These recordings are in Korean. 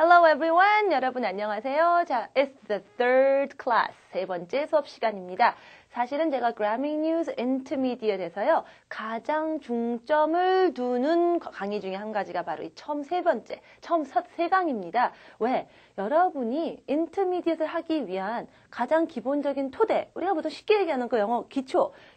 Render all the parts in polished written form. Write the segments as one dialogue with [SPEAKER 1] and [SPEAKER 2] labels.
[SPEAKER 1] Hello everyone. 여러분 안녕하세요. 자, it's the third class. 세 번째 수업 시간입니다. 사실은 제가 Grammy News Intermediate에서요. 가장 중점을 두는 강의 중에 한 가지가 바로 이 처음 세 강입니다. 왜? 여러분이 Intermediate를 하기 위한 가장 기본적인 토대, 우리가 보통 쉽게 얘기하는 거 영어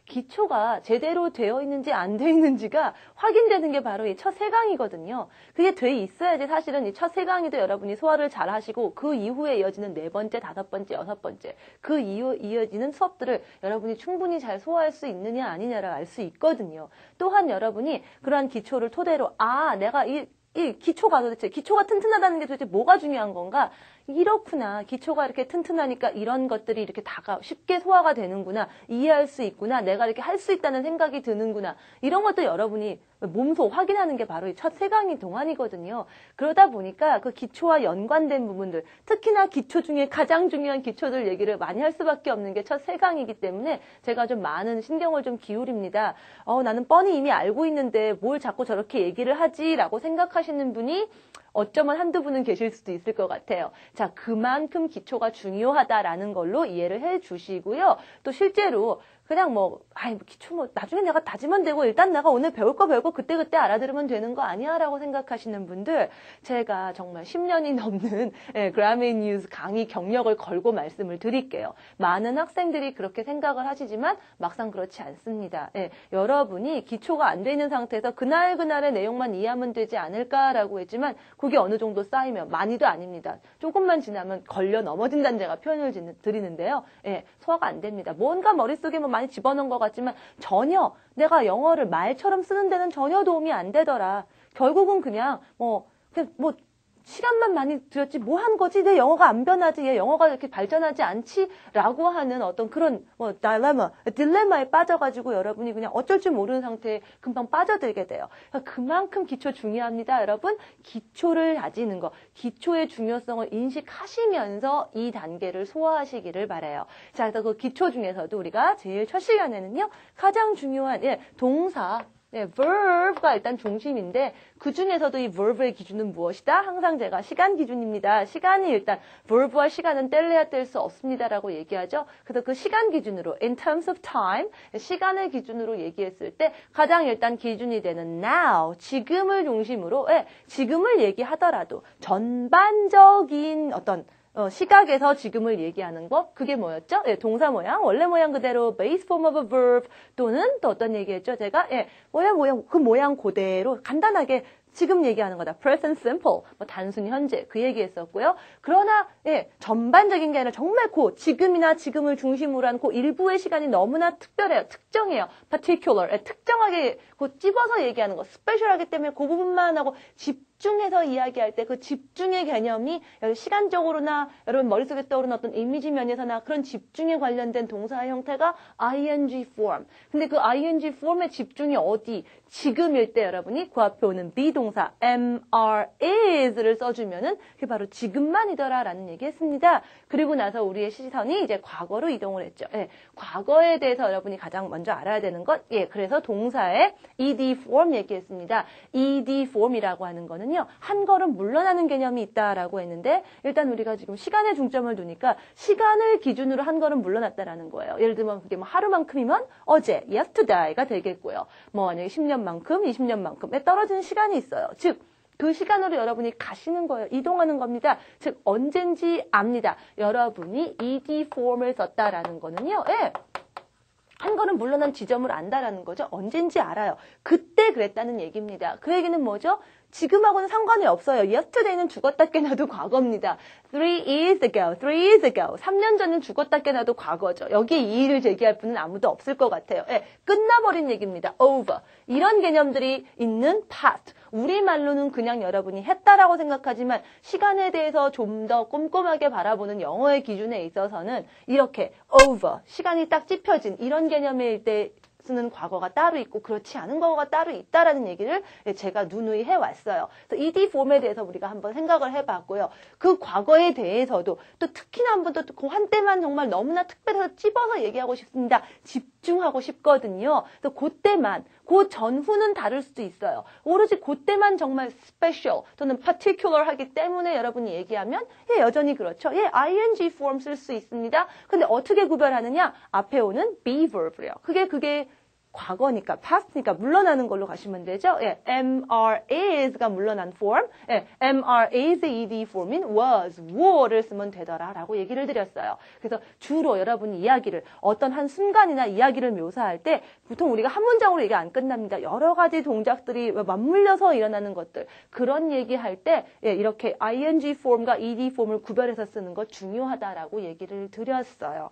[SPEAKER 1] 기초가 제대로 되어 있는지 안 되어 있는지가 확인되는 게 바로 이 첫 세 강이거든요. 그게 돼 있어야지 사실은 이 첫 세 강의도 여러분이 소화를 잘 하시고 그 이후에 이어지는 네 번째, 다섯 번째, 여섯 번째 그 이후 이어지는 수업들을 여러분이 충분히 잘 소화할 수 있느냐 아니냐를 알 수 있거든요. 또한 여러분이 그러한 기초를 토대로 내가 이 기초가 튼튼하다는 게 도대체 뭐가 중요한 건가? 이렇구나. 기초가 이렇게 튼튼하니까 이런 것들이 이렇게 쉽게 소화가 되는구나. 이해할 수 있구나. 내가 이렇게 할 수 있다는 생각이 드는구나. 이런 것도 여러분이 몸소 확인하는 게 바로 이 첫 세 강의 동안이거든요. 그러다 보니까 그 기초와 연관된 부분들, 특히나 기초 중에 가장 중요한 기초들 얘기를 많이 할 수밖에 없는 게 첫 세 강이기 때문에 제가 좀 많은 신경을 좀 기울입니다. 나는 뻔히 이미 알고 있는데 뭘 자꾸 저렇게 얘기를 하지라고 생각하시는 분이 어쩌면 한두 분은 계실 수도 있을 것 같아요. 자, 그만큼 기초가 중요하다라는 걸로 이해를 해 주시고요. 또 실제로 그냥 기초 나중에 내가 다지면 되고 일단 내가 오늘 배울 거 그때그때 알아들으면 되는 거 아니야? 라고 생각하시는 분들, 제가 정말 10년이 넘는 그라미 뉴스 강의 경력을 걸고 말씀을 드릴게요. 많은 학생들이 그렇게 생각을 하시지만 막상 그렇지 않습니다. 여러분이 기초가 안 돼 있는 상태에서 그날의 내용만 이해하면 되지 않을까라고 했지만 그게 어느 정도 쌓이면 많이도 아닙니다. 조금만 지나면 걸려 넘어진다는 제가 표현을 드리는데요. 소화가 안 됩니다. 뭔가 머릿속에 많이 집어넣은 것 같지만 전혀 내가 영어를 말처럼 쓰는 데는 전혀 도움이 안 되더라. 결국은 그냥 시간만 많이 들였지 뭐 한 거지? 내 영어가 안 변하지? 얘 영어가 이렇게 발전하지 않지? 라고 하는 어떤 그런 딜레마에 빠져가지고 여러분이 그냥 어쩔 줄 모르는 상태에 금방 빠져들게 돼요. 그만큼 기초 중요합니다. 여러분, 기초를 다지는 거, 기초의 중요성을 인식하시면서 이 단계를 소화하시기를 바라요. 자, 그래서 그 기초 중에서도 우리가 제일 첫 시간에는요, 가장 중요한 동사, verb가 일단 중심인데 그 중에서도 이 verb의 기준은 무엇이다? 항상 제가 시간 기준입니다. 시간이 일단 verb와 시간은 뗄래야 뗄 수 없습니다라고 얘기하죠. 그래서 그 시간 기준으로 in terms of time 시간을 기준으로 얘기했을 때 가장 일단 기준이 되는 now 지금을 중심으로 지금을 얘기하더라도 전반적인 어떤 시각에서 지금을 얘기하는 거, 그게 뭐였죠? 동사 모양, 원래 모양 그대로 base form of a verb 또는 또 어떤 얘기했죠? 제가 그 모양 그대로 간단하게 지금 얘기하는 거다. present simple, 단순 현재 그 얘기했었고요. 그러나 전반적인 게 아니라 정말 지금이나 지금을 중심으로 한 일부의 시간이 너무나 특별해요. 특정해요. particular, 특정하게 찝어서 얘기하는 거, 스페셜하기 때문에 그 부분만 하고 집중해서 이야기할 때 그 집중의 개념이 시간적으로나 여러분 머릿속에 떠오르는 어떤 이미지 면에서나 그런 집중에 관련된 동사의 형태가 ing form. 근데 그 ing form의 집중이 어디? 지금일 때 여러분이 그 앞에 오는 비동사 is를 써주면은 그게 바로 지금만이더라 라는 얘기 했습니다. 그리고 나서 우리의 시선이 이제 과거로 이동을 했죠. 과거에 대해서 여러분이 가장 먼저 알아야 되는 것, 그래서 동사의 ed form 얘기했습니다. ed form이라고 하는 거는요, 한 걸음 물러나는 개념이 있다라고 했는데, 일단 우리가 지금 시간에 중점을 두니까 시간을 기준으로 한 걸음 물러났다라는 거예요. 예를 들면 그게 하루만큼이면 어제, yesterday가 되겠고요. 만약에 10년만큼, 20년만큼에 떨어지는 시간이 있어요. 즉, 그 시간으로 여러분이 가시는 거예요. 이동하는 겁니다. 즉, 언젠지 압니다. 여러분이 ed form을 썼다라는 거는요, 한 걸음 물러난 지점을 안다라는 거죠. 언젠지 알아요. 그때 그랬다는 얘기입니다. 그 얘기는 뭐죠? 지금하고는 상관이 없어요. Yesterday는 죽었다 깨나도 과거입니다. 3 years ago. 3년 전은 죽었다 깨나도 과거죠. 여기에 이의를 제기할 분은 아무도 없을 것 같아요. 끝나버린 얘기입니다. over. 이런 개념들이 있는 past. 우리말로는 그냥 여러분이 했다라고 생각하지만 시간에 대해서 좀 더 꼼꼼하게 바라보는 영어의 기준에 있어서는 이렇게 over. 시간이 딱 찝혀진 이런 개념일 때 쓰는 과거가 따로 있고 그렇지 않은 과거가 따로 있다라는 얘기를 제가 누누이 해왔어요. 그래서 ed 폼에 대해서 우리가 한번 생각을 해봤고요. 그 과거에 대해서도 또 특히나 한번 또 그 한때만 정말 너무나 특별해서 찝어서 얘기하고 싶습니다. 집중하고 싶거든요. 그래서 그때만, 그 전후는 다를 수도 있어요. 오로지 그때만 정말 special 또는 particular 하기 때문에 여러분이 얘기하면 여전히 그렇죠. ing form 쓸 수 있습니다. 근데 어떻게 구별하느냐? 앞에 오는 be verb요. 그게 과거니까, past니까 물러나는 걸로 가시면 되죠. MR is가 물러난 form, MR is ed form인 was, were를 쓰면 되더라라고 얘기를 드렸어요. 그래서 주로 여러분이 이야기를 어떤 한 순간이나 이야기를 묘사할 때 보통 우리가 한 문장으로 얘기 안 끝납니다. 여러 가지 동작들이 맞물려서 일어나는 것들, 그런 얘기할 때 이렇게 ing form과 ed form을 구별해서 쓰는 거 중요하다라고 얘기를 드렸어요.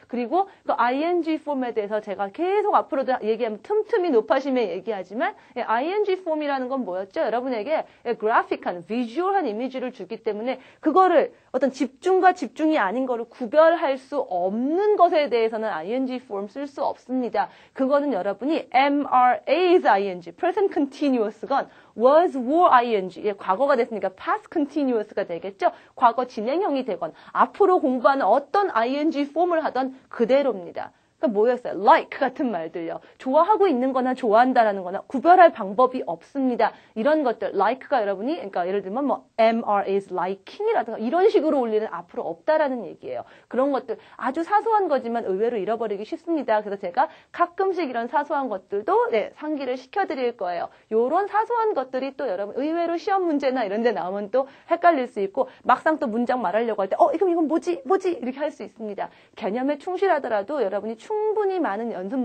[SPEAKER 1] 그리고 그 ing form에 대해서 제가 계속 앞으로도 얘기하면 틈틈이 높아심에 얘기하지만 ing form이라는 건 뭐였죠? 여러분에게 그래픽한, 비주얼한 이미지를 주기 때문에 그거를 어떤 집중과 집중이 아닌 거를 구별할 수 없는 것에 대해서는 ing form 쓸 수 없습니다. 그거는 여러분이 MRA's ing, present continuous건 was, were ing, 과거가 됐으니까 past continuous가 되겠죠? 과거 진행형이 되건 앞으로 공부하는 어떤 ing form을 하던 그대로입니다. 그러니까 뭐였어요? like 같은 말들요. 좋아하고 있는 거나 좋아한다라는 거나 구별할 방법이 없습니다. 이런 것들, like가 여러분이, 그러니까 예를 들면 뭐 MR is liking이라든가 이런 식으로 올리는 앞으로 없다라는 얘기예요. 그런 것들 아주 사소한 거지만 의외로 잃어버리기 쉽습니다. 그래서 제가 가끔씩 이런 사소한 것들도 상기를 시켜드릴 거예요. 요런 사소한 것들이 또 여러분 의외로 시험 문제나 이런 데 나오면 또 헷갈릴 수 있고 막상 또 문장 말하려고 할 때 이건 뭐지? 이렇게 할 수 있습니다. 개념에 충실하더라도 여러분이 충분히 많은 연습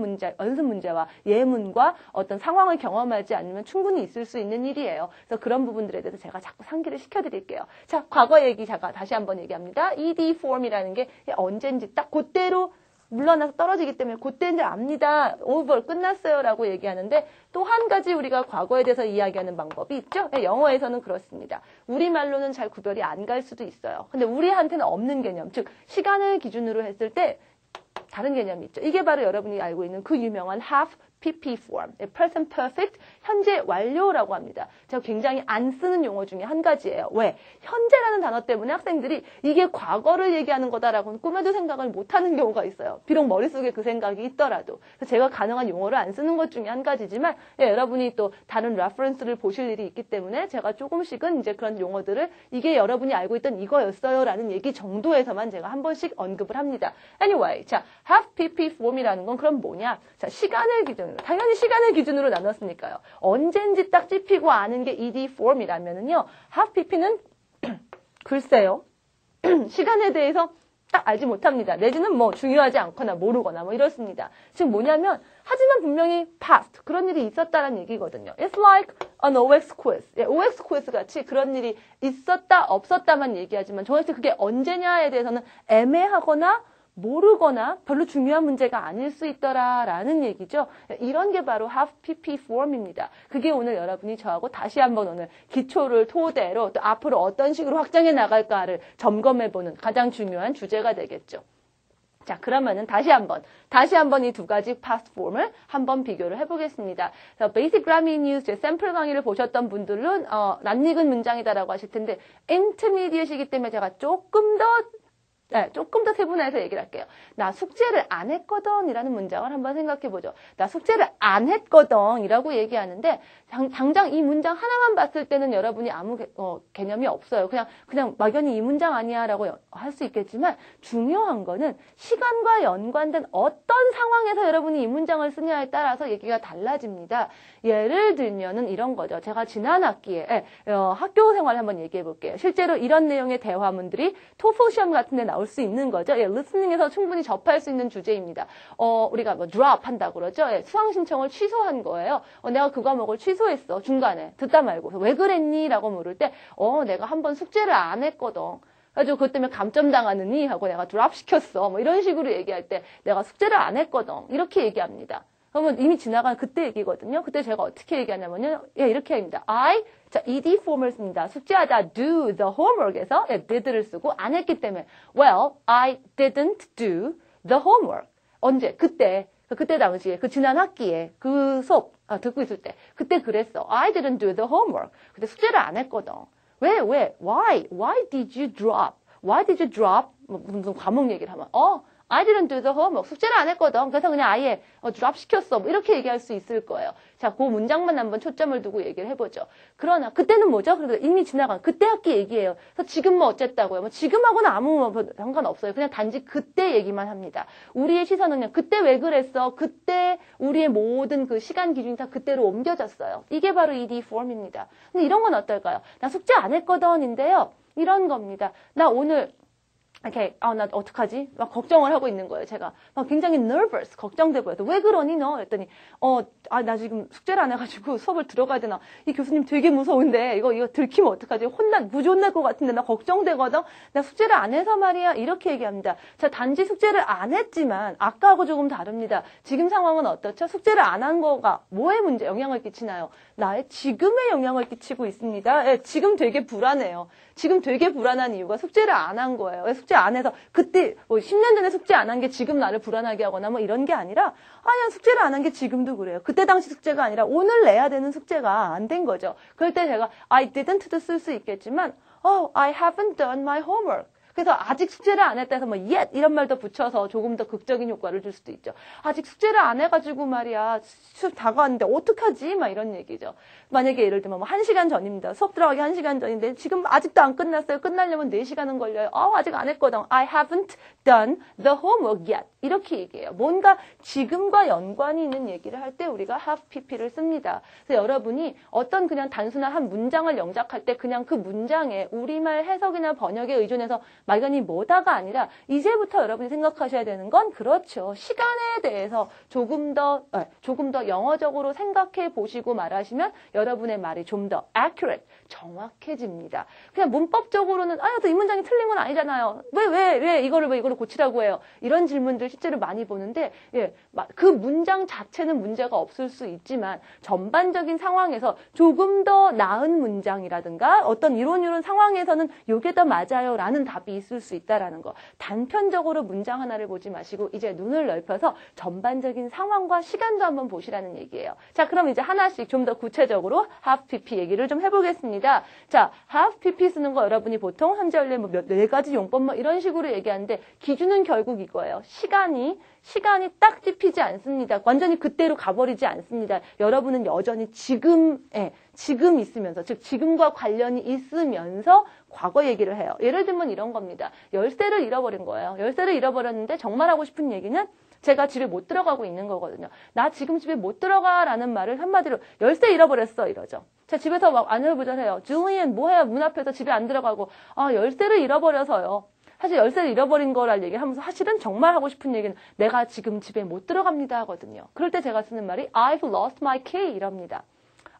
[SPEAKER 1] 문제와 예문과 어떤 상황을 경험하지 않으면 충분히 있을 수 있는 일이에요. 그래서 그런 부분들에 대해서 제가 자꾸 상기를 시켜드릴게요. 자, 과거 얘기 제가 다시 한번 얘기합니다. ed form이라는 게 언젠지 딱 그때로 물러나서 떨어지기 때문에 그때인지 압니다. over, 끝났어요 라고 얘기하는데 또 한 가지 우리가 과거에 대해서 이야기하는 방법이 있죠. 영어에서는 그렇습니다. 우리말로는 잘 구별이 안 갈 수도 있어요. 근데 우리한테는 없는 개념, 즉 시간을 기준으로 했을 때 다른 개념이 있죠. 이게 바로 여러분이 알고 있는 그 유명한 have PP form, present perfect, 현재 완료라고 합니다. 제가 굉장히 안 쓰는 용어 중에 한 가지예요. 왜? 현재라는 단어 때문에 학생들이 이게 과거를 얘기하는 거다라고는 꿈에도 생각을 못하는 경우가 있어요. 비록 머릿속에 그 생각이 있더라도. 그래서 제가 가능한 용어를 안 쓰는 것 중에 한 가지지만 여러분이 또 다른 레퍼런스를 보실 일이 있기 때문에 제가 조금씩은 이제 그런 용어들을 이게 여러분이 알고 있던 이거였어요 라는 얘기 정도에서만 제가 한 번씩 언급을 합니다. Anyway, 자, have PP form이라는 건 그럼 뭐냐? 자, 시간을 기준으로, 당연히 시간을 기준으로 나눴으니까요. 언젠지 딱 찝히고 아는 게 ed form이라면은요, have pp는 글쎄요, 시간에 대해서 딱 알지 못합니다. 내지는 뭐 중요하지 않거나 모르거나 뭐 이렇습니다. 지금 뭐냐면 하지만 분명히 past 그런 일이 있었다라는 얘기거든요. It's like an OX quiz. OX quiz 같이 그런 일이 있었다 없었다만 얘기하지만 정확히 그게 언제냐에 대해서는 애매하거나 모르거나 별로 중요한 문제가 아닐 수 있더라라는 얘기죠. 이런 게 바로 have PP form입니다. 그게 오늘 여러분이 저하고 다시 한번 오늘 기초를 토대로 또 앞으로 어떤 식으로 확장해 나갈까를 점검해보는 가장 중요한 주제가 되겠죠. 자, 그러면은 다시 한번 이 두 가지 past form을 한번 비교를 해보겠습니다. Basic Grammar in Use 샘플 강의를 보셨던 분들은 낯익은 문장이다라고 하실 텐데 Intermediate이기 때문에 제가 조금 더 세분화해서 얘기를 할게요. 나 숙제를 안 했거든 이라는 문장을 한번 생각해보죠. 나 숙제를 안 했거든 이라고 얘기하는데 당장 이 문장 하나만 봤을 때는 여러분이 아무 개념이 없어요. 그냥 막연히 이 문장 아니야 라고 할 수 있겠지만 중요한 거는 시간과 연관된 어떤 상황에서 여러분이 이 문장을 쓰냐에 따라서 얘기가 달라집니다. 예를 들면은 이런 거죠. 제가 지난 학기에 학교 생활 한번 얘기해 볼게요. 실제로 이런 내용의 대화문들이 토플 시험 같은 데 나올 수 있는 거죠. 리스닝에서 충분히 접할 수 있는 주제입니다. 우리가 뭐 drop 한다고 그러죠. 수강 신청을 취소한 거예요. 내가 그 과목을 취소했어. 중간에 듣다 말고 왜 그랬니? 라고 물을 때 내가 한번 숙제를 안 했거든. 그래가지고 그것 때문에 감점 당하느니 하고 내가 드랍 시켰어. 뭐 이런 식으로 얘기할 때 내가 숙제를 안 했거든. 이렇게 얘기합니다. 그러면 이미 지나간 그때 얘기거든요. 그때 제가 어떻게 얘기하냐면요. 이렇게 합니다. 자, ed form을 씁니다. 숙제하다 do the homework에서 did를 쓰고 안 했기 때문에 well, I didn't do the homework. 언제? 그때 그때 당시에 그 지난 학기에 그 수업 듣고 있을 때 그때 그랬어. I didn't do the homework. 그때 숙제를 안 했거든. 왜? Why did you drop? Why did you drop? 무슨 과목 얘기를 하면 I didn't do the homework. 숙제를 안 했거든. 그래서 그냥 아예 drop 시켰어. 뭐 이렇게 얘기할 수 있을 거예요. 자, 그 문장만 한번 초점을 두고 얘기를 해보죠. 그러나 그때는 뭐죠? 그래도 이미 지나간 그때 학기 얘기예요. 그래서 지금 뭐 어쨌다고요? 뭐 지금하고는 아무 상관없어요. 그냥 단지 그때 얘기만 합니다. 우리의 시선은 그냥 그때 왜 그랬어? 그때 우리의 모든 그 시간 기준이 다 그때로 옮겨졌어요. 이게 바로 ED 폼입니다. 근데 이런 건 어떨까요? 나 숙제 안 했거든인데요. 이런 겁니다. 나 오늘 이렇게 나 어떡하지? 막 걱정을 하고 있는 거예요. 제가 막 굉장히 nervous, 걱정돼 보여서 왜 그러니 너? 그랬더니 나 지금 숙제를 안 해가지고 수업을 들어가야 되나? 이 교수님 되게 무서운데 이거 들키면 어떡하지? 무지 혼날 것 같은데 나 걱정되거든. 나 숙제를 안 해서 말이야. 이렇게 얘기합니다. 자, 단지 숙제를 안 했지만 아까하고 조금 다릅니다. 지금 상황은 어떻죠? 숙제를 안 한 거가 뭐에 영향을 끼치나요? 나의 지금에 영향을 끼치고 있습니다. 예, 지금 되게 불안해요. 지금 되게 불안한 이유가 숙제를 안 한 거예요. 왜 숙제 안 해서 그때 10년 전에 숙제 안 한 게 지금 나를 불안하게 하거나 뭐 이런 게 아니라 아니야 숙제를 안 한 게 지금도 그래요. 그때 당시 숙제가 아니라 오늘 내야 되는 숙제가 안 된 거죠. 그럴 때 제가 I didn't도 쓸 수 있겠지만 I haven't done my homework. 그래서 아직 숙제를 안 했다 해서 뭐 yet 이런 말도 붙여서 조금 더 극적인 효과를 줄 수도 있죠. 아직 숙제를 안 해가지고 말이야 수업 다가왔는데 어떡하지? 막 이런 얘기죠. 만약에 예를 들면 뭐 1시간 전입니다. 수업 들어가기 1시간 전인데 지금 아직도 안 끝났어요. 끝나려면 4시간은 걸려요. 아직 안 했거든. I haven't done the homework yet. 이렇게 얘기해요. 뭔가 지금과 연관이 있는 얘기를 할 때 우리가 have pp를 씁니다. 그래서 여러분이 어떤 그냥 단순한 한 문장을 영작할 때 그냥 그 문장에 우리말 해석이나 번역에 의존해서 막연히 뭐다가 아니라 이제부터 여러분이 생각하셔야 되는 건 그렇죠. 시간에 대해서 조금 더 영어적으로 생각해 보시고 말하시면 여러분의 말이 좀 더 accurate, 정확해집니다. 그냥 문법적으로는 이 문장이 틀린 건 아니잖아요. 왜 이거를 고치라고 해요? 이런 질문들 실제로 많이 보는데 그 문장 자체는 문제가 없을 수 있지만 전반적인 상황에서 조금 더 나은 문장이라든가 어떤 이런 상황에서는 이게 더 맞아요라는 답이 있을 수 있다라는 거. 단편적으로 문장 하나를 보지 마시고 이제 눈을 넓혀서 전반적인 상황과 시간도 한번 보시라는 얘기예요. 자, 그럼 이제 하나씩 좀 더 구체적으로 have pp 얘기를 좀 해보겠습니다. 자, have pp 쓰는 거 여러분이 보통 현재 원래 뭐 4가지 용법 뭐 이런 식으로 얘기하는데 기준은 결국 이거예요. 시간이 딱 찝히지 않습니다. 완전히 그때로 가버리지 않습니다. 여러분은 여전히 지금 있으면서, 즉 지금과 관련이 있으면서 과거 얘기를 해요. 예를 들면 이런 겁니다. 열쇠를 잃어버린 거예요. 열쇠를 잃어버렸는데 정말 하고 싶은 얘기는 제가 집에 못 들어가고 있는 거거든요. 나 지금 집에 못 들어가라는 말을 한마디로 열쇠 잃어버렸어 이러죠. 자, 집에서 막 안절부절해요. 줄리엔 뭐해요? 문 앞에서 집에 안 들어가고 열쇠를 잃어버려서요. 사실 열쇠를 잃어버린 거랄 얘기를 하면서 사실은 정말 하고 싶은 얘기는 내가 지금 집에 못 들어갑니다 하거든요. 그럴 때 제가 쓰는 말이 I've lost my key 이럽니다.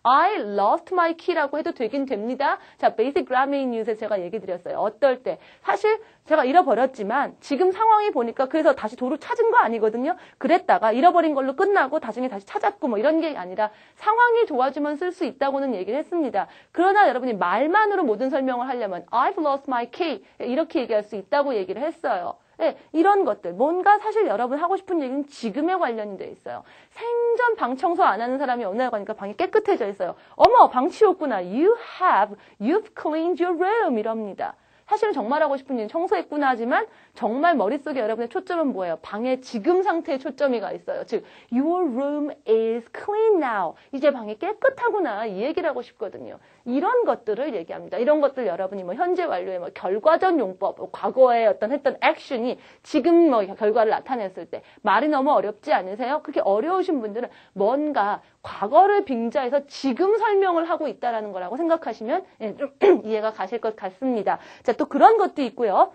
[SPEAKER 1] I lost my key라고 해도 되긴 됩니다. 자, basic grammar in use에 제가 얘기 드렸어요. 어떨 때. 사실 제가 잃어버렸지만 지금 상황이 보니까 그래서 다시 도로 찾은 거 아니거든요. 그랬다가 잃어버린 걸로 끝나고 나중에 다시 찾았고 뭐 이런 게 아니라 상황이 좋아지면 쓸 수 있다고는 얘기를 했습니다. 그러나 여러분이 말만으로 모든 설명을 하려면 I've lost my key 이렇게 얘기할 수 있다고 얘기를 했어요. 네, 이런 것들. 뭔가 사실 여러분 하고 싶은 얘기는 지금에 관련이 돼 있어요. 생전 방 청소 안 하는 사람이 어느 날 가니까 방이 깨끗해져 있어요. 어머, 방 치웠구나. You've cleaned your room. 이럽니다. 사실은 정말 하고 싶은 일은 청소했구나 하지만 정말 머릿속에 여러분의 초점은 뭐예요? 방의 지금 상태에 초점이 가 있어요. 즉, your room is clean now. 이제 방이 깨끗하구나. 이 얘기를 하고 싶거든요. 이런 것들을 얘기합니다. 이런 것들 여러분이 뭐 현재 완료의 뭐 결과전 용법, 과거에 했던 액션이 지금 뭐 결과를 나타냈을 때 말이 너무 어렵지 않으세요? 그렇게 어려우신 분들은 뭔가 과거를 빙자해서 지금 설명을 하고 있다라는 거라고 생각하시면 좀 이해가 가실 것 같습니다. 자, 또 그런 것도 있고요.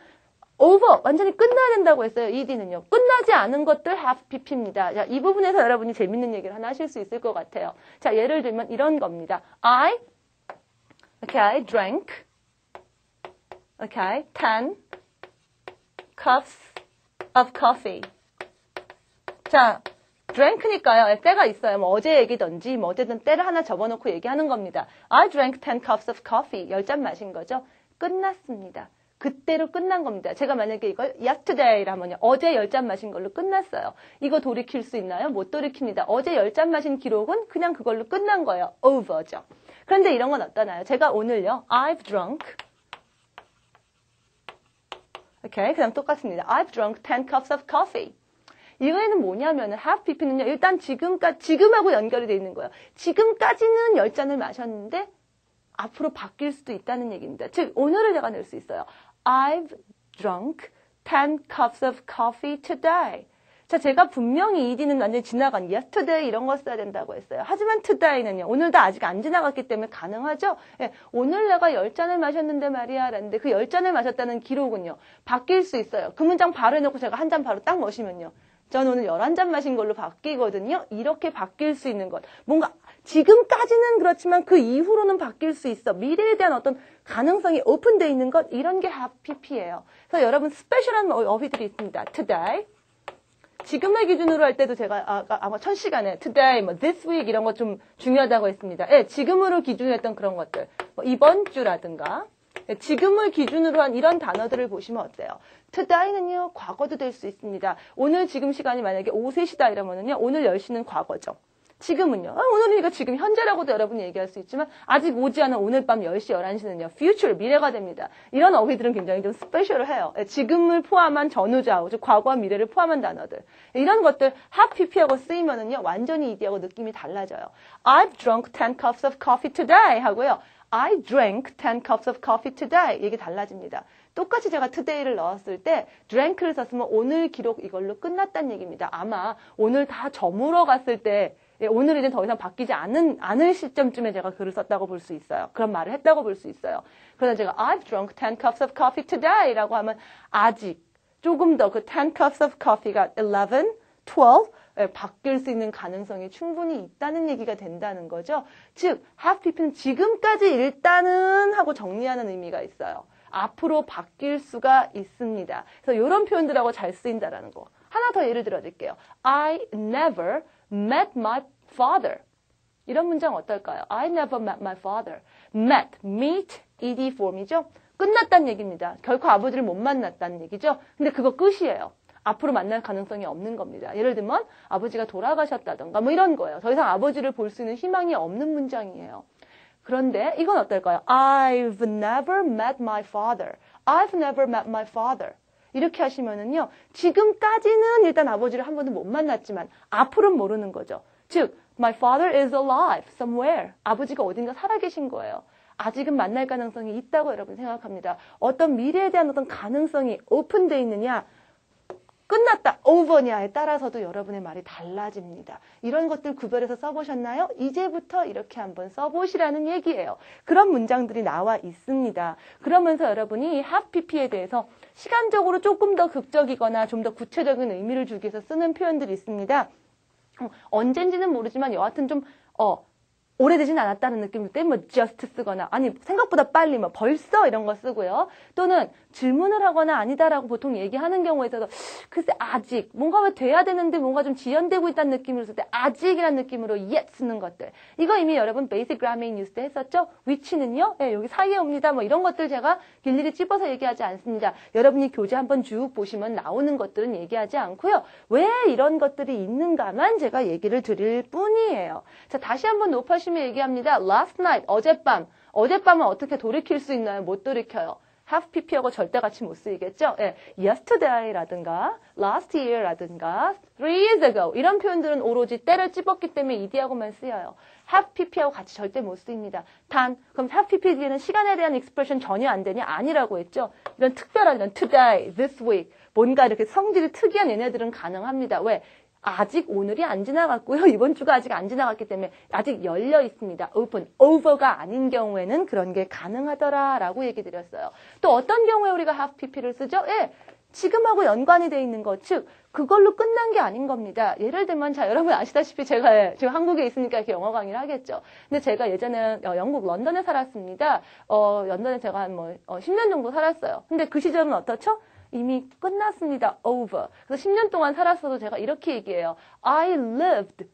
[SPEAKER 1] over, 완전히 끝나야 된다고 했어요. ED는요. 끝나지 않은 것들 have pp입니다. 자, 이 부분에서 여러분이 재밌는 얘기를 하나 하실 수 있을 것 같아요. 자, 예를 들면 이런 겁니다. I drank 10 cups of coffee. 자, drank니까요. 때가 있어요. 뭐 어제 얘기든지 뭐 어쨌든 때를 하나 접어놓고 얘기하는 겁니다. I drank 10 cups of coffee. 10잔 마신 거죠. 끝났습니다. 그때로 끝난 겁니다. 제가 만약에 이걸 yesterday라면요. 어제 10잔 마신 걸로 끝났어요. 이거 돌이킬 수 있나요? 못 돌이킵니다. 어제 10잔 마신 기록은 그냥 그걸로 끝난 거예요. over죠. 그런데 이런 건 어떠나요? 제가 오늘요. I've drunk. 오케이, 그냥 똑같습니다. I've drunk 10 cups of coffee. 이거에는 뭐냐면은 have pp는요. 일단 지금하고 연결이 돼 있는 거예요. 지금까지는 10잔을 마셨는데 앞으로 바뀔 수도 있다는 얘기입니다. 즉 오늘을 제가 낼 수 있어요. I've drunk 10 cups of coffee today. 자, 제가 분명히 ed는 완전히 지나간 yesterday 이런 거 써야 된다고 했어요. 하지만 today는요. 오늘도 아직 안 지나갔기 때문에 가능하죠. 예, 오늘 내가 10잔을 마셨는데 말이야 라는데 그 10잔을 마셨다는 기록은요. 바뀔 수 있어요. 그 문장 바로 해놓고 제가 한 잔 바로 딱 마시면요. 전 오늘 11잔 마신 걸로 바뀌거든요. 이렇게 바뀔 수 있는 것. 뭔가 지금까지는 그렇지만 그 이후로는 바뀔 수 있어. 미래에 대한 어떤 가능성이 오픈되어 있는 것. 이런 게 have pp예요. 그래서 여러분 스페셜한 어휘들이 있습니다. today. 지금을 기준으로 할 때도 제가 아마 첫 시간에 today, 뭐 this week 이런 거 좀 중요하다고 했습니다. 예, 지금으로 기준으로 했던 그런 것들. 뭐 이번 주라든가. 예, 지금을 기준으로 한 이런 단어들을 보시면 어때요? today는요, 과거도 될 수 있습니다. 오늘 지금 시간이 만약에 오후 3시다 이러면은요, 오늘 10시는 과거죠. 지금은요, 오늘이니까 지금 현재라고도 여러분이 얘기할 수 있지만, 아직 오지 않은 오늘 밤 10시, 11시는요, future, 미래가 됩니다. 이런 어휘들은 굉장히 좀 스페셜해요. 지금을 포함한 전후좌우, 즉 과거와 미래를 포함한 단어들. 이런 것들, have pp하고 쓰이면은요, 완전히 이디하고 느낌이 달라져요. I've drunk 10 cups of coffee today 하고요. I drank 10 cups of coffee today. 이게 달라집니다. 똑같이 제가 today를 넣었을 때 drank를 썼으면 오늘 기록 이걸로 끝났다는 얘기입니다. 아마 오늘 다 저물어 갔을 때 오늘 이제 더 이상 바뀌지 않을 시점쯤에 제가 글을 썼다고 볼 수 있어요. 그런 말을 했다고 볼 수 있어요. 그러나 제가 I've drunk 10 cups of coffee today 라고 하면 아직 조금 더 그 10 cups of coffee가 11, 12 바뀔 수 있는 가능성이 충분히 있다는 얘기가 된다는 거죠. 즉, have pp는 지금까지 일단은 하고 정리하는 의미가 있어요. 앞으로 바뀔 수가 있습니다. 그래서 이런 표현들하고 잘 쓰인다라는 거. 하나 더 예를 들어 드릴게요. I never met my father. 이런 문장 어떨까요? I never met my father. meet, ed form이죠. 끝났다는 얘기입니다. 결코 아버지를 못 만났다는 얘기죠. 근데 그거 끝이에요. 앞으로 만날 가능성이 없는 겁니다. 예를 들면 아버지가 돌아가셨다던가 뭐 이런 거예요. 더 이상 아버지를 볼 수 있는 희망이 없는 문장이에요. 그런데 이건 어떨까요? I've never met my father. I've never met my father. 이렇게 하시면은요. 지금까지는 일단 아버지를 한 번도 못 만났지만 앞으로는 모르는 거죠. 즉, my father is alive somewhere. 아버지가 어딘가 살아계신 거예요. 아직은 만날 가능성이 있다고 여러분 생각합니다. 어떤 미래에 대한 어떤 가능성이 오픈되어 있느냐, 끝났다, over냐에 따라서도 여러분의 말이 달라집니다. 이런 것들 구별해서 써보셨나요? 이제부터 이렇게 한번 써보시라는 얘기예요. 그런 문장들이 나와 있습니다. 그러면서 여러분이 have pp에 대해서 시간적으로 조금 더 극적이거나 좀 더 구체적인 의미를 주기 위해서 쓰는 표현들이 있습니다. 언젠지는 모르지만 여하튼 좀 오래되진 않았다는 느낌일 때 뭐 just 쓰거나 아니 생각보다 빨리 뭐 벌써 이런 거 쓰고요. 또는 질문을 하거나 아니다라고 보통 얘기하는 경우에서도 글쎄 아직 뭔가 왜 돼야 되는데 뭔가 좀 지연되고 있다는 느낌으로 쓸 때 아직이라는 느낌으로 yet 쓰는 것들. 이거 이미 여러분 베이직 그라밍 뉴스 때 했었죠? 위치는요. 예, 여기 사이에 옵니다. 뭐 이런 것들 제가 일일이 찝어서 얘기하지 않습니다. 여러분이 교재 한번 쭉 보시면 나오는 것들은 얘기하지 않고요. 왜 이런 것들이 있는가만 제가 얘기를 드릴 뿐이에요. 자, 다시 한번 높아시면 얘기합니다. Last night, 어젯밤. 어젯밤은 어떻게 돌이킬 수 있나요? 못 돌이켜요. have pp하고 절대 같이 못 쓰이겠죠? 예, yesterday라든가 last year라든가 3 years ago 이런 표현들은 오로지 때를 찝었기 때문에 ed하고만 쓰여요. have pp하고 같이 절대 못 쓰입니다. 단, 그럼 have pp 뒤에는 시간에 대한 expression 전혀 안 되냐? 아니라고 했죠? 이런 특별한 이런 today, this week 뭔가 이렇게 성질이 특이한 얘네들은 가능합니다. 왜? 아직 오늘이 안 지나갔고요. 이번 주가 아직 안 지나갔기 때문에 아직 열려 있습니다. open, over가 아닌 경우에는 그런 게 가능하더라라고 얘기 드렸어요. 또 어떤 경우에 우리가 have pp를 쓰죠? 예, 지금하고 연관이 돼 있는 것, 즉 그걸로 끝난 게 아닌 겁니다. 예를 들면 자 여러분 아시다시피 제가 지금 한국에 있으니까 이렇게 영어 강의를 하겠죠. 근데 제가 예전에 영국 런던에 살았습니다. 런던에 제가 한 10년 정도 살았어요. 근데 그 시절은 어떻죠? 이미 끝났습니다. over. 그래서 10년 동안 살았어도 제가 이렇게 얘기해요. I lived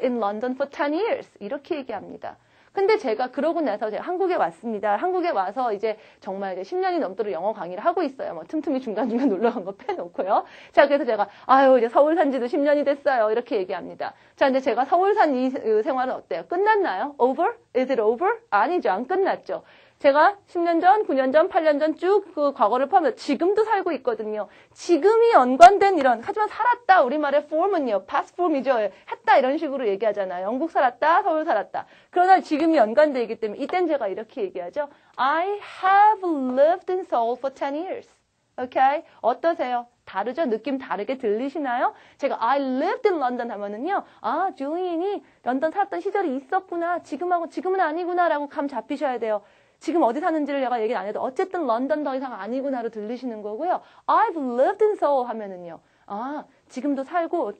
[SPEAKER 1] in London for 10 years. 이렇게 얘기합니다. 근데 제가 그러고 나서 제가 한국에 왔습니다. 한국에 와서 이제 정말 이제 10년이 넘도록 영어 강의를 하고 있어요. 뭐 틈틈이 중간중간 놀러 간 거 빼놓고요. 자, 그래서 제가 아유, 이제 서울 산 지도 10년이 됐어요. 이렇게 얘기합니다. 자, 근데 제가 서울 산 이 생활은 어때요? 끝났나요? Over? Is it over? 아니죠. 안 끝났죠. 제가 10년 전, 9년 전, 8년 전 쭉 그 과거를 포함해서 지금도 살고 있거든요. 지금이 연관된 이런, 하지만 살았다. 우리말의 form은요. past form이죠. 했다 이런 식으로 얘기하잖아요. 영국 살았다, 서울 살았다. 그러나 지금이 연관되어 있기 때문에 이땐 제가 이렇게 얘기하죠. I have lived in Seoul for 10 years. Okay? 어떠세요? 다르죠? 느낌 다르게 들리시나요? 제가 I lived in London 하면은요. 아, 줄리안이 런던 살았던 시절이 있었구나. 지금하고 지금은 아니구나 라고 감 잡히셔야 돼요. 지금 어디 사는지를 내가 얘기 안 해도 어쨌든 런던 더 이상 아니구나로 들리시는 거고요. I've lived in Seoul 하면은요. 아, 지금도 살고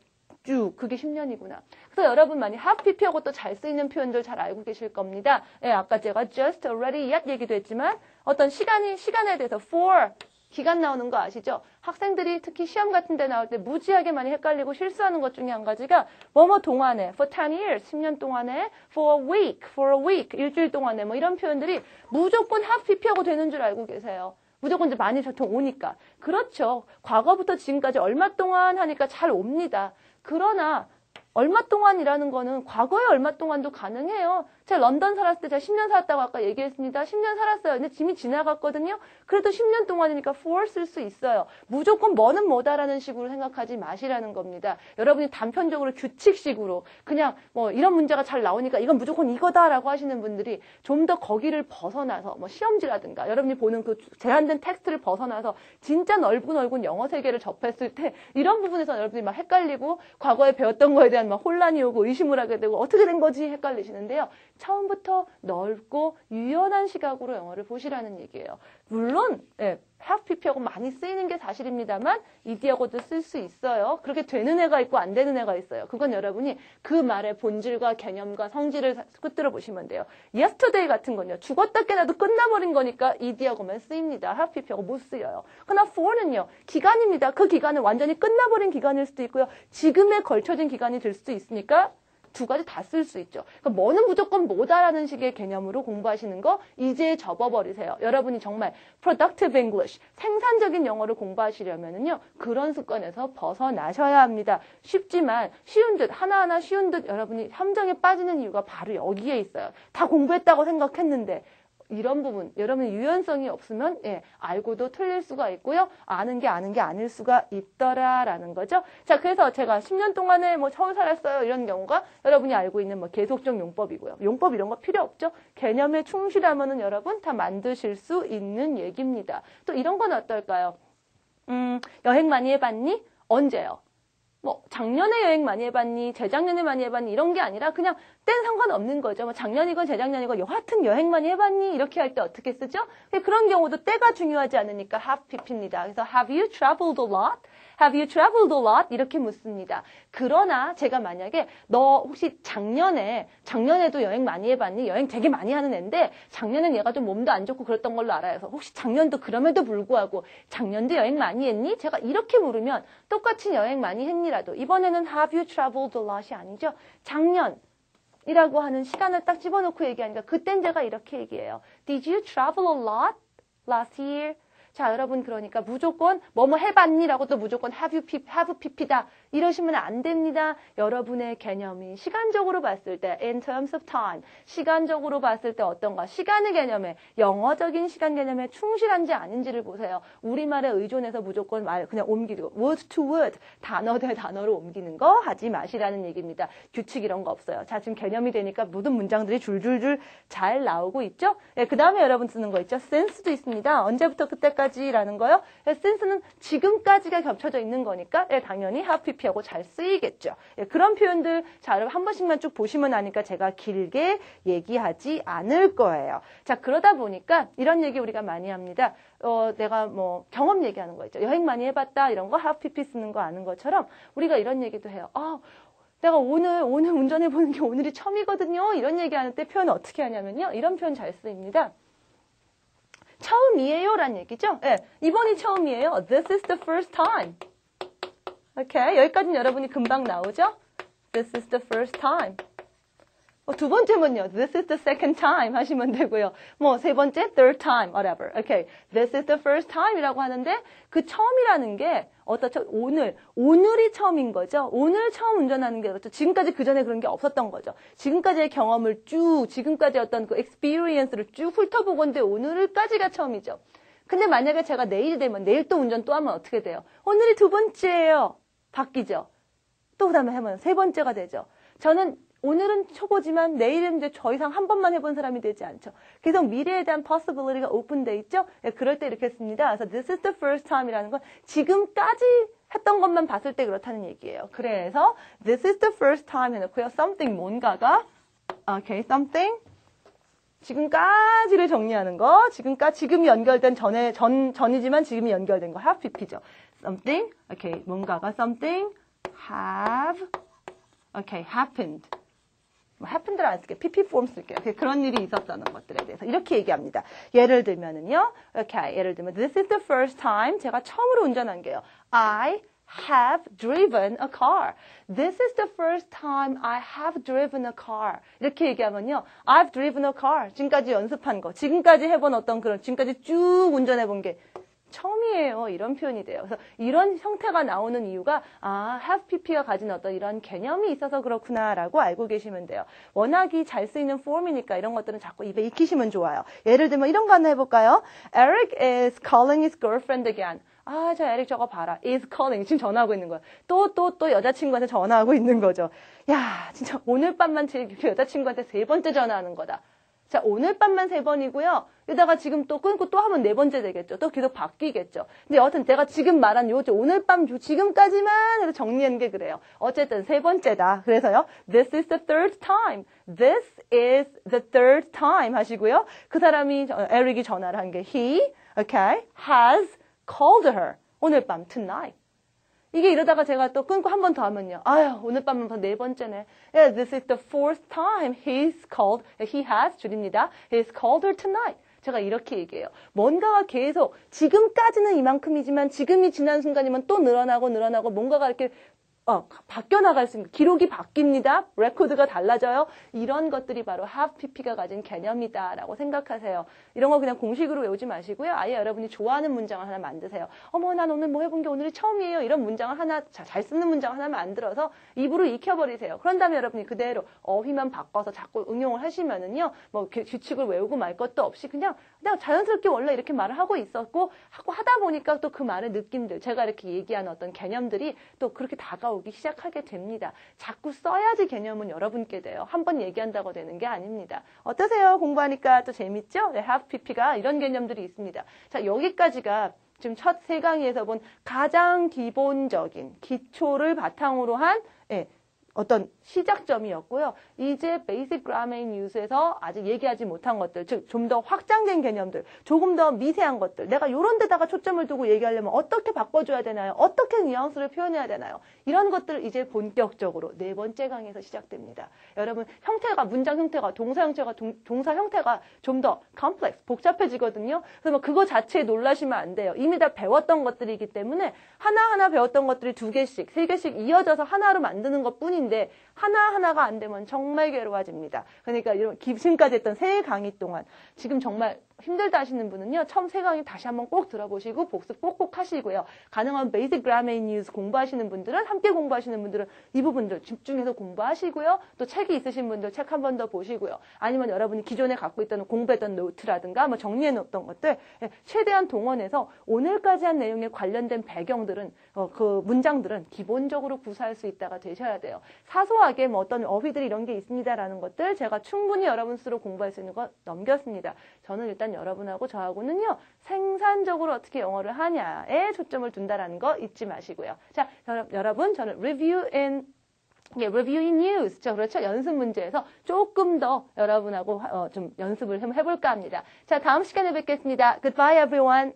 [SPEAKER 1] 쭉 그게 10년이구나. 그래서 여러분 많이 have pp하고 또 잘 쓰이는 표현들 잘 알고 계실 겁니다. 예, 아까 제가 just, already, yet 얘기도 했지만 어떤 시간에 대해서 for 기간 나오는 거 아시죠? 학생들이 특히 시험 같은 데 나올 때 무지하게 많이 헷갈리고 실수하는 것 중에 한 가지가 뭐뭐 동안에 for 10 years, 10년 동안에 for a week, 일주일 동안에 뭐 이런 표현들이 무조건 have pp하고 되는 줄 알고 계세요. 무조건 이제 많이 보통 오니까. 그렇죠. 과거부터 지금까지 얼마 동안 하니까 잘 옵니다. 그러나 얼마 동안이라는 거는 과거에 얼마 동안도 가능해요. 제가 런던 살았을 때 제가 10년 살았다고 아까 얘기했습니다. 10년 살았어요. 근데 짐이 지나갔거든요. 그래도 10년 동안이니까 for 쓸 수 있어요. 무조건 뭐는 뭐다라는 식으로 생각하지 마시라는 겁니다. 여러분이 단편적으로 규칙식으로 그냥 뭐 이런 문제가 잘 나오니까 이건 무조건 이거다라고 하시는 분들이 좀 더 거기를 벗어나서 뭐 시험지라든가 여러분이 보는 그 제한된 텍스트를 벗어나서 진짜 넓은 영어 세계를 접했을 때 이런 부분에서 여러분이 막 헷갈리고 과거에 배웠던 거에 대한 막 혼란이 오고 의심을 하게 되고 어떻게 된 거지 헷갈리시는데요. 처음부터 넓고 유연한 시각으로 영어를 보시라는 얘기예요. 물론 have pp하고 많이 쓰이는 게 사실입니다만 ed하고도 쓸 수 있어요. 그렇게 되는 애가 있고 안 되는 애가 있어요. 그건 여러분이 그 말의 본질과 개념과 성질을 끄트려 보시면 돼요. yesterday 같은 건요. 죽었다 깨나도 끝나버린 거니까 ed하고만 쓰입니다. have pp하고 못 쓰여요. 그러나 for는요. 기간입니다. 그 기간은 완전히 끝나버린 기간일 수도 있고요. 지금에 걸쳐진 기간이 될 수도 있으니까 두 가지 다 쓸 수 있죠. 그러니까 뭐는 무조건 뭐다라는 식의 개념으로 공부하시는 거 이제 접어버리세요. 여러분이 정말 productive English, 생산적인 영어를 공부하시려면은요. 그런 습관에서 벗어나셔야 합니다. 쉽지만 쉬운 듯 하나하나 쉬운 듯 여러분이 함정에 빠지는 이유가 바로 여기에 있어요. 다 공부했다고 생각했는데 이런 부분, 여러분의 유연성이 없으면 알고도 틀릴 수가 있고요. 아는 게 아닐 수가 있더라라는 거죠. 자, 그래서 제가 10년 동안에 뭐 서울 살았어요. 이런 경우가 여러분이 알고 있는 뭐 계속적 용법이고요. 용법 이런 거 필요 없죠. 개념에 충실하면은 여러분 다 만드실 수 있는 얘기입니다. 또 이런 건 어떨까요? 여행 많이 해봤니? 언제요? 뭐 작년에 여행 많이 해봤니? 재작년에 많이 해봤니? 이런 게 아니라 그냥 때는 상관없는 거죠. 뭐 작년이건 재작년이건 여하튼 여행 많이 해봤니? 이렇게 할 때 어떻게 쓰죠? 그런 경우도 때가 중요하지 않으니까 have pp입니다. 그래서 have you traveled a lot? Have you traveled a lot? 이렇게 묻습니다. 그러나 제가 만약에 너 혹시 작년에도 여행 많이 해봤니? 여행 되게 많이 하는 애인데 작년엔 얘가 좀 몸도 안 좋고 그랬던 걸로 알아요. 그래서 혹시 작년도 그럼에도 불구하고 작년도 여행 많이 했니? 제가 이렇게 물으면 똑같이 여행 많이 했니라도 이번에는 have you traveled a lot이 아니죠. 작년이라고 하는 시간을 딱 집어넣고 얘기하니까 그땐 제가 이렇게 얘기해요. Did you travel a lot last year? 자, 여러분 그러니까 무조건 뭐뭐 해봤니라고 또 무조건 have pp다 이러시면 안 됩니다. 여러분의 개념이 시간적으로 봤을 때 in terms of time 시간적으로 봤을 때 어떤가 시간의 개념에 영어적인 시간 개념에 충실한지 아닌지를 보세요. 우리말에 의존해서 무조건 말 그냥 옮기고 word to word 단어 대 단어로 옮기는 거 하지 마시라는 얘기입니다. 규칙 이런 거 없어요. 자, 지금 개념이 되니까 모든 문장들이 줄줄줄 잘 나오고 있죠. 그 다음에 여러분 쓰는 거 있죠. since도 있습니다. 언제부터 그때까지 라는 거요. since는 지금까지가 겹쳐져 있는 거니까 당연히 have pp하고 잘 쓰이겠죠. 그런 표현들 자, 여러분 한 번씩만 쭉 보시면 아니까 제가 길게 얘기하지 않을 거예요. 자, 그러다 보니까 이런 얘기 우리가 많이 합니다. 내가 뭐 경험 얘기하는 거 있죠. 여행 많이 해봤다 이런 거 have pp 쓰는 거 아는 것처럼 우리가 이런 얘기도 해요. 내가 오늘 운전해보는 게 오늘이 처음이거든요. 이런 얘기하는 때 표현 어떻게 하냐면요. 이런 표현 잘 쓰입니다. 처음이에요 라는 얘기죠. 이번이 처음이에요. This is the first time. 오케이, 여기까지는 여러분이 금방 나오죠. This is the first time. 두 번째면요. This is the second time 하시면 되고요. 뭐 세 번째, third time, whatever. Okay. This is the first time이라고 하는데 그 처음이라는 게 어떻죠? 오늘이 처음인 거죠. 오늘 처음 운전하는 게 그렇죠. 지금까지 그 전에 그런 게 없었던 거죠. 지금까지의 경험을 지금까지 어떤 그 experience를 쭉 훑어보건데 오늘까지가 처음이죠. 근데 만약에 제가 내일 되면 내일 또 운전 또 하면 어떻게 돼요? 오늘이 두 번째예요. 바뀌죠. 또 그다음에 하면 세 번째가 되죠. 저는 오늘은 초보지만 내일은 이제 더 이상 한 번만 해본 사람이 되지 않죠. 계속 미래에 대한 possibility가 오픈돼 있죠. 네, 그럴 때 이렇게 씁니다. 그래서 this is the first time이라는 건 지금까지 했던 것만 봤을 때 그렇다는 얘기예요. 그래서 this is the first time 해놓고요. something 뭔가가 okay, something 지금까지를 정리하는 거. 지금이 연결된 전이지만 지금이 연결된 거. have pp죠. something okay, 뭔가가 something have okay, happened. happened를 안 쓸게요. pp form 쓸게요. 그런 일이 있었다는 것들에 대해서 이렇게 얘기합니다. 예를 들면은요. okay, 예를 들면 this is the first time 제가 처음으로 운전한 게요. I have driven a car. This is the first time I have driven a car. 이렇게 얘기하면요. I've driven a car. 지금까지 연습한 거. 지금까지 해본 어떤 그런 지금까지 쭉 운전해 본 게 처음이에요. 이런 표현이 돼요. 그래서 이런 형태가 나오는 이유가 have pp가 가진 어떤 이런 개념이 있어서 그렇구나라고 알고 계시면 돼요. 워낙이 잘 쓰이는 폼이니까 이런 것들은 자꾸 입에 익히시면 좋아요. 예를 들면 이런 거 하나 해볼까요? Eric is calling his girlfriend again. 저 에릭 저거 봐라. is calling. 지금 전화하고 있는 거야. 또 여자친구한테 전화하고 있는 거죠. 야, 진짜 오늘 밤만 제 여자친구한테 세 번째 전화하는 거다. 자, 오늘 밤만 세 번이고요. 이러다가 지금 또 끊고 또 하면 네 번째 되겠죠. 또 계속 바뀌겠죠. 근데 여하튼 내가 지금 말한 오늘 밤 지금까지만 해서 정리하는 게 그래요. 어쨌든 세 번째다. 그래서요. This is the third time. This is the third time 하시고요. 그 사람이 에릭이 전화를 한 게 he, okay, has called her. 오늘 밤 tonight. 이게 이러다가 제가 또 끊고 한 번 더 하면요. 오늘 밤은 벌써 네 번째네. Yeah, this is the fourth time he has, 줄입니다. He's called her tonight. 제가 이렇게 얘기해요. 뭔가가 계속, 지금까지는 이만큼이지만 지금이 지난 순간이면 또 늘어나고 뭔가가 이렇게 바뀌어 나갈 수 있는, 기록이 바뀝니다. 레코드가 달라져요. 이런 것들이 바로 have pp가 가진 개념이다라고 생각하세요. 이런 거 그냥 공식으로 외우지 마시고요. 아예 여러분이 좋아하는 문장을 하나 만드세요. 난 오늘 뭐 해본 게 오늘이 처음이에요. 이런 문장을 하나, 잘 쓰는 문장을 하나 만들어서 입으로 익혀버리세요. 그런 다음에 여러분이 그대로 어휘만 바꿔서 자꾸 응용을 하시면은요, 뭐 규칙을 외우고 말 것도 없이 그냥 자연스럽게 원래 이렇게 말을 하고 있었고, 하다 보니까 또 그 말의 느낌들, 제가 이렇게 얘기하는 어떤 개념들이 또 그렇게 다가오기 시작하게 됩니다. 자꾸 써야지 개념은 여러분께 돼요. 한번 얘기한다고 되는 게 아닙니다. 어떠세요? 공부하니까 또 재밌죠? 네, have pp가 이런 개념들이 있습니다. 자, 여기까지가 지금 첫 세 강의에서 본 가장 기본적인 기초를 바탕으로 한 어떤 시작점이었고요. 이제 베이직 그라메인 뉴스에서 아직 얘기하지 못한 것들, 즉 좀 더 확장된 개념들, 조금 더 미세한 것들, 내가 이런 데다가 초점을 두고 얘기하려면 어떻게 바꿔줘야 되나요? 어떻게 뉘앙스를 표현해야 되나요? 이런 것들 이제 본격적으로 네 번째 강의에서 시작됩니다. 여러분, 문장 형태가, 동사 형태가 좀 더 컴플렉스, 복잡해지거든요. 그래서 그거 자체에 놀라시면 안 돼요. 이미 다 배웠던 것들이기 때문에 하나하나 배웠던 것들이 2개씩, 3개씩 이어져서 하나로 만드는 것뿐인데 하나하나가 안 되면 정말 괴로워집니다. 그러니까 이런 지금까지 했던 세 강의 동안 지금 정말 힘들다 하시는 분은요. 처음 세 강의 다시 한번 꼭 들어보시고 복습 꼭꼭 하시고요. 가능한 베이직 그라메인 뉴스 공부하시는 분들은 함께 공부하시는 분들은 이 부분들 집중해서 공부하시고요. 또 책이 있으신 분들 책 한 번 더 보시고요. 아니면 여러분이 기존에 갖고 있던 공부했던 노트라든가 뭐 정리해 놓았던 것들 최대한 동원해서 오늘까지 한 내용에 관련된 배경들은 그 문장들은 기본적으로 구사할 수 있다가 되셔야 돼요. 사소하게 뭐 어떤 어휘들이 이런 게 있습니다라는 것들 제가 충분히 여러분 스스로 공부할 수 있는 거 넘겼습니다. 저는 일단 여러분하고 저하고는요, 생산적으로 어떻게 영어를 하냐에 초점을 둔다라는 거 잊지 마시고요. 자, 여러분, 저는 Reviewing News, 그렇죠? 연습 문제에서 조금 더 여러분하고 좀 연습을 해볼까 합니다. 자, 다음 시간에 뵙겠습니다. Goodbye, everyone.